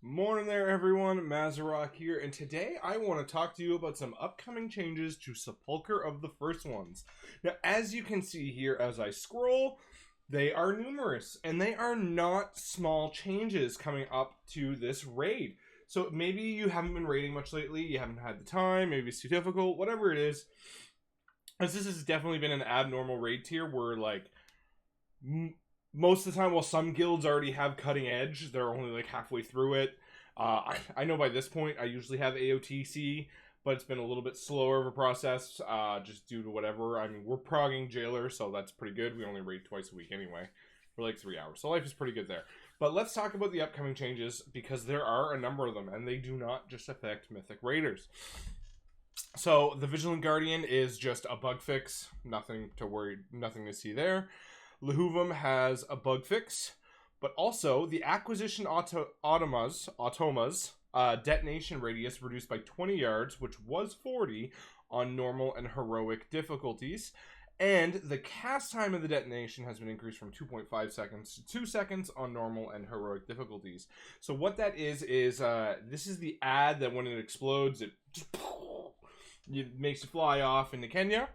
Morning there, everyone. Mazarok here, and today I want to talk to you about some upcoming changes to Sepulcher of the First Ones. Now, as you can see here as I scroll, they are numerous, and they are not small changes coming up to this raid. So maybe you haven't been raiding much lately, you haven't had the time, maybe it's too difficult, whatever it is. As this has definitely been an abnormal raid tier where, like, most of the time, while some guilds already have cutting edge, they're only like halfway through it. I know by this point I usually have AOTC, but it's been a little bit slower of a process, just due to whatever. I mean, we're progging Jailer, so that's pretty good. We only raid twice a week anyway, for like 3 hours. So life is pretty good there. But let's talk about the upcoming changes, because there are a number of them, and they do not just affect Mythic Raiders. So the Vigilant Guardian is just a bug fix. Nothing to worry, nothing to see there. Lahuvum has a bug fix, but also the acquisition automas detonation radius reduced by 20 yards, which was 40 on normal and heroic difficulties, and the cast time of the detonation has been increased from 2.5 seconds to 2 seconds on normal and heroic difficulties. So what that is this is the ad that when it explodes, it makes you fly off into Kenya.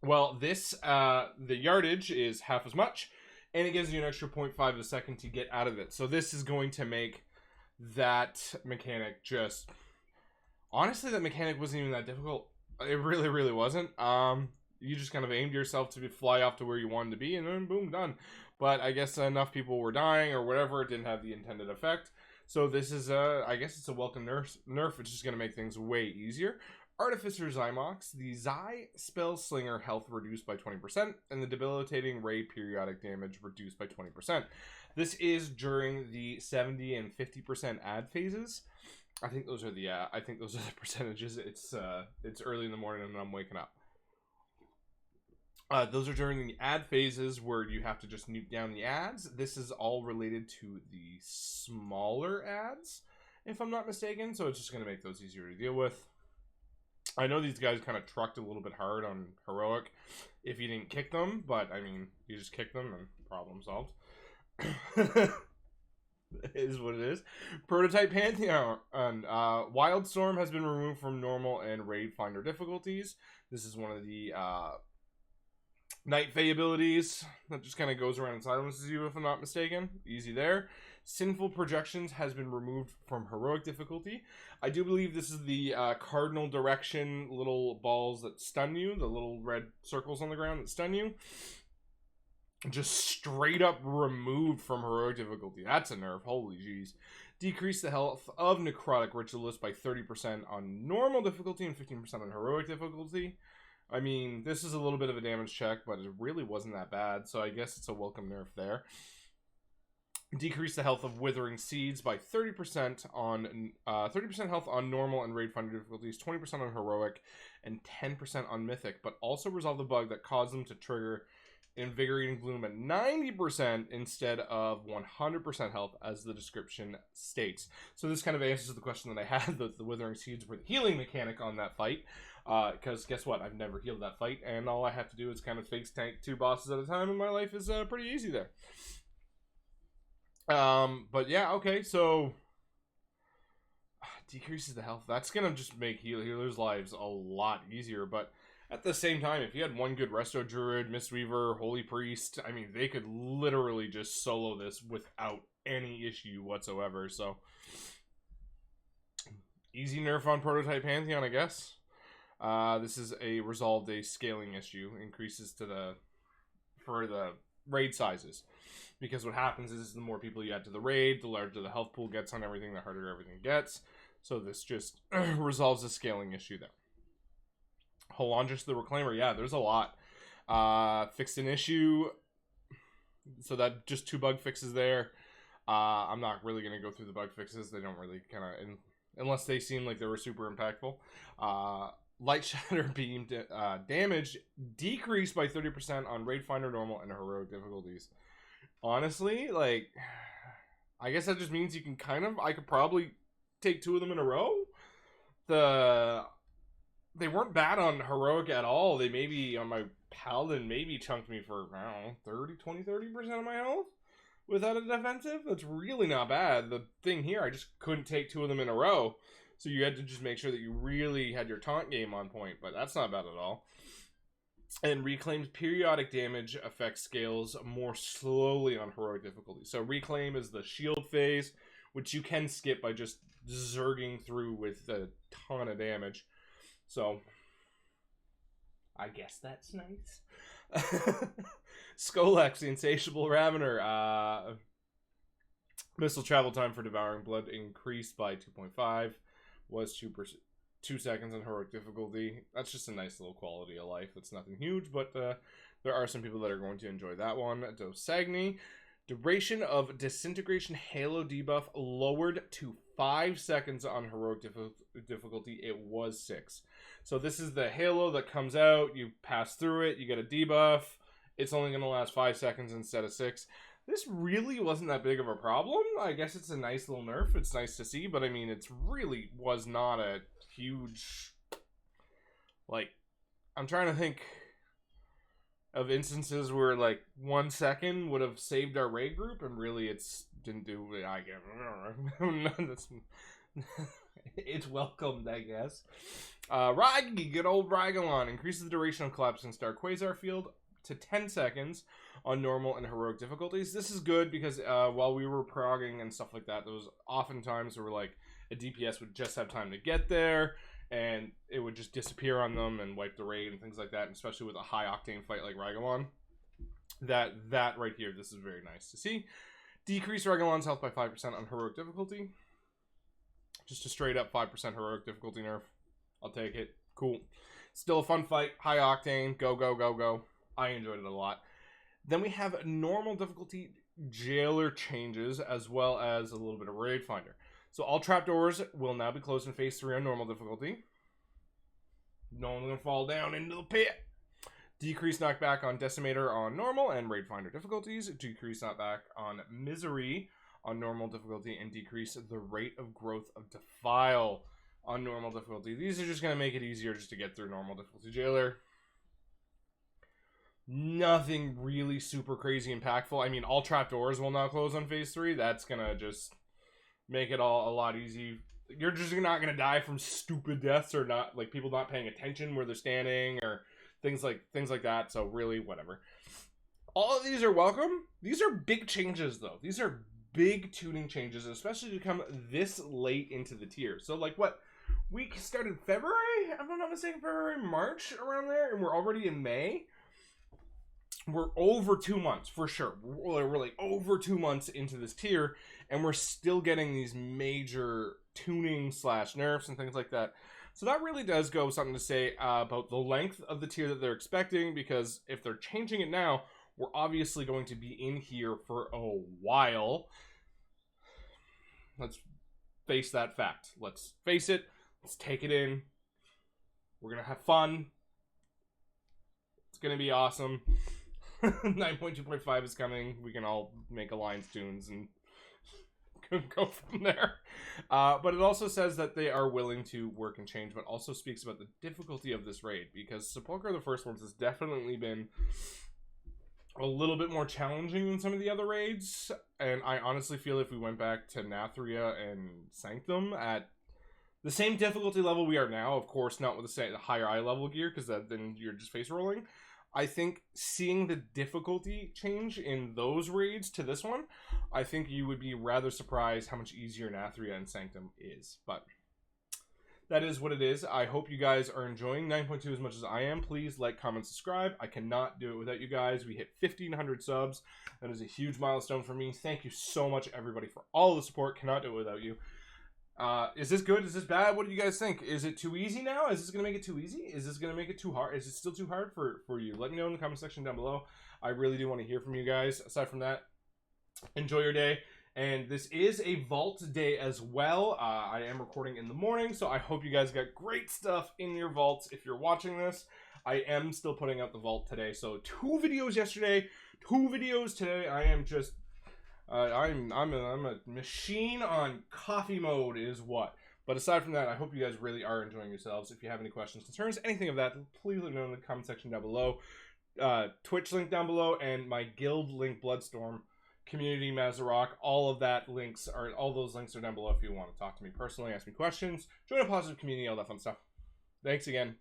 Well, this, the yardage is half as much, and it gives you an extra 0.5 of a second to get out of it. So this is going to make that mechanic just... Honestly, that mechanic wasn't even that difficult. It really, really wasn't. You just kind of aimed yourself to fly off to where you wanted to be, and then boom, done. But I guess enough people were dying or whatever, it didn't have the intended effect. So this is, I guess it's a welcome nerf. It's just going to make things way easier. Artificer Zymox, the Zy Spell Slinger health reduced by 20%, and the debilitating raid periodic damage reduced by 20%. This is during the 70 and 50% ad phases. I think those are the percentages. It's early in the morning and I'm waking up. Those are during the ad phases where you have to just nuke down the ads. This is all related to the smaller ads, if I'm not mistaken. So it's just going to make those easier to deal with. I know these guys kind of trucked a little bit hard on heroic if you didn't kick them, but I mean, you just kick them and problem solved. It is what it is. Prototype Pantheon. Wildstorm has been removed from normal and raid finder difficulties. This is one of the Night Fae abilities that just kind of goes around and silences you, if I'm not mistaken. Easy there. Sinful Projections has been removed from heroic difficulty. I do believe this is the cardinal direction little balls that stun you, the little red circles on the ground that stun you. Just straight up removed from heroic difficulty. That's a nerf. Holy jeez. Decrease the health of Necrotic Ritualist by 30% on normal difficulty and 15% on heroic difficulty. I mean, this is a little bit of a damage check, but it really wasn't that bad, so I guess it's a welcome nerf there. Decrease the health of Withering Seeds by 30% on 30% health on normal and raid finder difficulties, 20% on heroic, and 10% on mythic, but also resolve the bug that caused them to trigger Invigorating Gloom at 90% instead of 100% health, as the description states. So this kind of answers the question that I had, that the Withering Seeds were the healing mechanic on that fight. Because guess what? I've never healed that fight, and all I have to do is kind of face tank 2 bosses at a time, and my life is pretty easy there. But yeah, okay, so decreases the health. That's gonna just make healers' lives a lot easier, but at the same time, if you had one good Resto Druid, Mistweaver, Holy Priest, I mean, they could literally just solo this without any issue whatsoever, so easy nerf on Prototype Pantheon, I guess. This is resolved a scaling issue, increases for the raid sizes. Because what happens is the more people you add to the raid, the larger the health pool gets on everything, the harder everything gets. So this just resolves a scaling issue there. Holondrus the Reclaimer, yeah, there's a lot. Fixed an issue. So that just 2 bug fixes there. I'm not really going to go through the bug fixes. They don't really kind of, unless they seem like they were super impactful. Light Shatter Beam damage decreased by 30% on Raid Finder normal and heroic difficulties. Honestly, like, I guess that just means you can I could probably take 2 of them in a row. They weren't bad on heroic at all. They maybe, on my paladin, maybe chunked me for, I don't know, 30% of my health. without a defensive. That's really not bad. The thing here, I just couldn't take 2 of them in a row. So you had to just make sure that you really had your taunt game on point, but that's not bad at all. And Reclaim's periodic damage effect scales more slowly on heroic difficulty. So Reclaim is the shield phase, which you can skip by just zerging through with a ton of damage. So I guess that's nice. Skolex, the Insatiable Ravener. Missile travel time for Devouring Blood increased by 2.5. Was 2 seconds on heroic difficulty. That's just a nice little quality of life. It's nothing huge, but there are some people that are going to enjoy that one. Dosagni. Duration of Disintegration Halo debuff lowered to 5 seconds on heroic difficulty. It was 6. So this is the Halo that comes out. You pass through it. You get a debuff. It's only going to last 5 seconds instead of 6. This really wasn't that big of a problem. I guess it's a nice little nerf. It's nice to see, but I mean, it's really was not a huge... Like, I'm trying to think of instances where, like, 1 second would have saved our raid group, and really it's didn't do... I guess... It's welcomed, I guess. Ragi, good old Ragalon, increases the duration of collapsing star quasar field to 10 seconds on normal and heroic difficulties. This is good because while we were progging and stuff like that, there was often times where like a DPS would just have time to get there and it would just disappear on them and wipe the raid and things like that, and especially with a high octane fight like Ragalon. That right here, this is very nice to see. Decrease Ragalon's health by 5% on heroic difficulty. Just a straight up 5% heroic difficulty nerf. I'll take it. Cool. Still a fun fight. High octane. Go, go, go, go. I enjoyed it a lot. Then we have normal difficulty jailer changes, as well as a little bit of raid finder. So all trapdoors will now be closed in phase 3 on normal difficulty. No one's going to fall down into the pit. Decrease knockback on decimator on normal and raid finder difficulties. Decrease knockback on misery on normal difficulty, and decrease the rate of growth of defile on normal difficulty. These are just going to make it easier just to get through normal difficulty jailer. Nothing really super crazy impactful. I mean, all trapdoors will now close on phase 3. That's going to just make it all a lot easy. You're just not going to die from stupid deaths or not, like people not paying attention where they're standing or things like that. So really, whatever. All of these are welcome. These are big changes, though. These are big tuning changes, especially to come this late into the tier. So, like, what? We started February? If I'm not mistaken, February, March, around there, and we're already in May. We're over 2 months, for sure. We're like over 2 months into this tier, and we're still getting these major tuning / nerfs and things like that. So that really does go something to say about the length of the tier that they're expecting, because if they're changing it now, we're obviously going to be in here for a while. Let's face that fact. Let's face it. Let's take it in. We're going to have fun. It's going to be awesome. 9.2.5 is coming. We can all make alliance tunes and go from there. But it also says that they are willing to work and change, but also speaks about the difficulty of this raid, because Sepulcher, the first ones, has definitely been a little bit more challenging than some of the other raids, and I honestly feel if we went back to Nathria and Sanctum at the same difficulty level we are now, of course not with the higher eye level gear, because then you're just face rolling, I think seeing the difficulty change in those raids to this one, I think you would be rather surprised how much easier Nathria and Sanctum is. But that is what it is. I hope you guys are enjoying 9.2 as much as I am. Please like, comment, subscribe. I cannot do it without you guys. We hit 1,500 subs. That is a huge milestone for me. Thank you so much, everybody, for all the support. Cannot do it without you. Is this good? Is this bad? What do you guys think? Is it too easy now? Is this going to make it too easy? Is this going to make it too hard? Is it still too hard for you? Let me know in the comment section down below. I really do want to hear from you guys. Aside from that, enjoy your day. And this is a vault day as well. I am recording in the morning, so I hope you guys got great stuff in your vaults if you're watching this. I am still putting out the vault today. So 2 videos yesterday, 2 videos today. I am just... I'm a machine on coffee mode is what. But aside from that, I hope you guys really are enjoying yourselves. If you have any questions, concerns, anything of that, please let me know in the comment section down below. Twitch link down below, and my guild link, Bloodstorm, community Mazarok, all those links are down below if you want to talk to me personally, ask me questions, join a positive community, all that fun stuff. Thanks again.